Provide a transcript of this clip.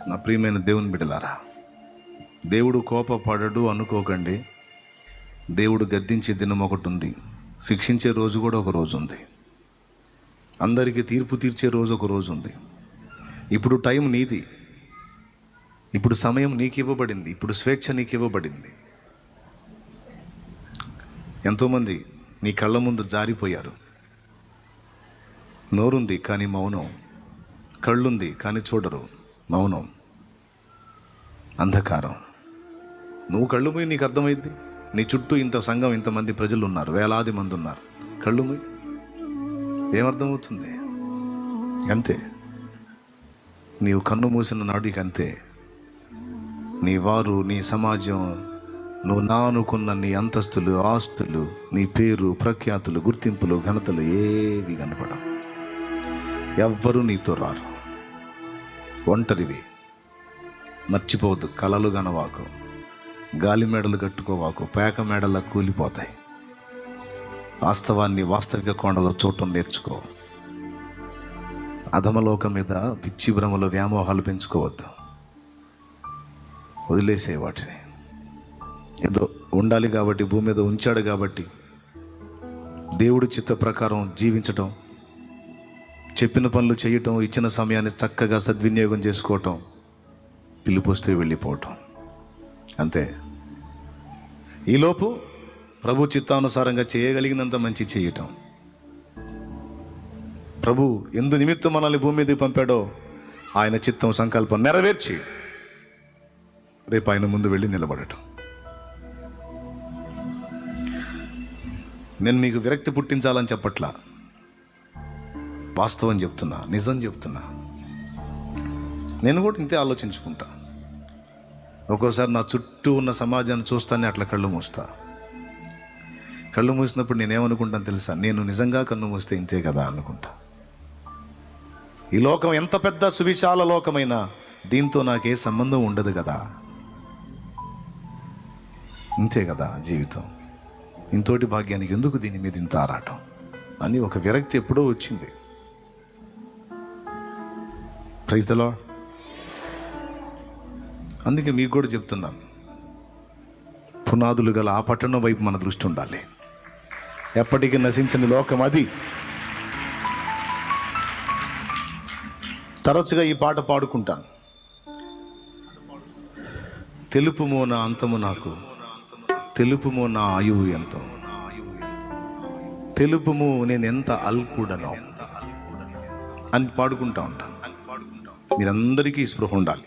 నా ప్రియమైన దేవుని బిడ్డలారా, దేవుడు కోపపడడు అనుకోకండి. దేవుడు గద్దించే దినం ఒకటి ఉంది, శిక్షించే రోజు కూడా ఒక రోజు ఉంది, అందరికీ తీర్పు తీర్చే రోజు ఒక రోజు ఉంది. ఇప్పుడు టైం నీది, ఇప్పుడు సమయం నీకు ఇవ్వబడింది, ఇప్పుడు స్వేచ్ఛ నీకు ఇవ్వబడింది. ఎంతోమంది నీ కళ్ళ ముందు జారిపోయారు. నోరుంది కానీ మౌనం, కళ్ళుంది కానీ చూడరు, మౌనం, అంధకారం. నువ్వు కళ్ళు మూయి, నీకు అర్థమైంది. నీ చుట్టూ ఇంత సంఘం, ఇంతమంది ప్రజలు ఉన్నారు, వేలాది మంది ఉన్నారు. కళ్ళు మూయి, ఏమర్థమవుతుంది? అంతే. నీవు కన్ను మూసిన నాటికి అంతే. నీ వారు, నీ సమాజం, నువ్వు నా అనుకున్న నీ అంతస్తులు, ఆస్తులు, నీ పేరు, ప్రఖ్యాతులు, గుర్తింపులు, ఘనతలు ఏవి కనపడవు. ఎవ్వరూ నీతో రారు. ఒంటరివి. మర్చిపోవద్దు, కలలు గనవాకు, గాలి మేడలు కట్టుకోవాకు, పేక మేడలా కూలిపోతాయి. వాస్తవాన్ని వాస్తవిక కోణలో చూడటం నేర్చుకో. అధమలోకం మీద పిచ్చి భ్రమలో వ్యామోహాలు పెంచుకోవద్దు. వదిలేసే వాటిని. ఏదో ఉండాలి కాబట్టి, భూమి మీద ఉంచాడు కాబట్టి దేవుడి చిత్త ప్రకారం జీవించటం, చెప్పిన పనులు చేయటం, ఇచ్చిన సమయాన్ని చక్కగా సద్వినియోగం చేసుకోవటం, పిలుపొస్తే వెళ్ళిపోవటం, అంతే. ఈలోపు ప్రభు చిత్తానుసారంగా చేయగలిగినంత మంచి చేయటం. ప్రభు ఎందు నిమిత్తం మనల్ని భూమి మీదకి పంపాడో ఆయన చిత్తం, సంకల్పం నెరవేర్చి రేపు ఆయన ముందు వెళ్ళి నిలబడటం. నేను మీకు విరక్తి పుట్టించాలని చెప్పట్లా, వాస్తవం చెప్తున్నా, నిజం చెప్తున్నా. నేను కూడా ఇంతే ఆలోచించుకుంటా. ఒక్కోసారి నా చుట్టూ ఉన్న సమాజాన్ని చూస్తానే అట్లా కళ్ళు మూస్తా. కళ్ళు మూసినప్పుడు నేనేమనుకుంటాను తెలుసా? నేను నిజంగా కన్ను మూస్తే ఇంతే కదా అనుకుంటా. ఈ లోకం ఎంత పెద్ద సువిశాల లోకమైనా దీంతో నాకే సంబంధం ఉండదు కదా, ఇంతే కదా జీవితం. ఇంతోటి భాగ్యానికి ఎందుకు దీని మీద ఇంత ఆరాటం అని ఒక విరక్తి ఎప్పుడో వచ్చింది. Praise the lord. అందుకే మీకు కూడా చెప్తున్నాను, పునాదులు గల ఆ పట్టణం వైపు మన దృష్టి ఉండాలి. ఎప్పటికీ నశించని లోకం అది. తరచుగా ఈ పాట పాడుకుంటాను. తెలుపుమో నా అంతము నాకు, తెలుపుమో నా ఆయువు ఎంతో, తెలుపుము నేను ఎంత అల్పుడనో అని పాడుకుంటా ఉంటాను. మీరందరికీ స్పృహ ఉండాలి.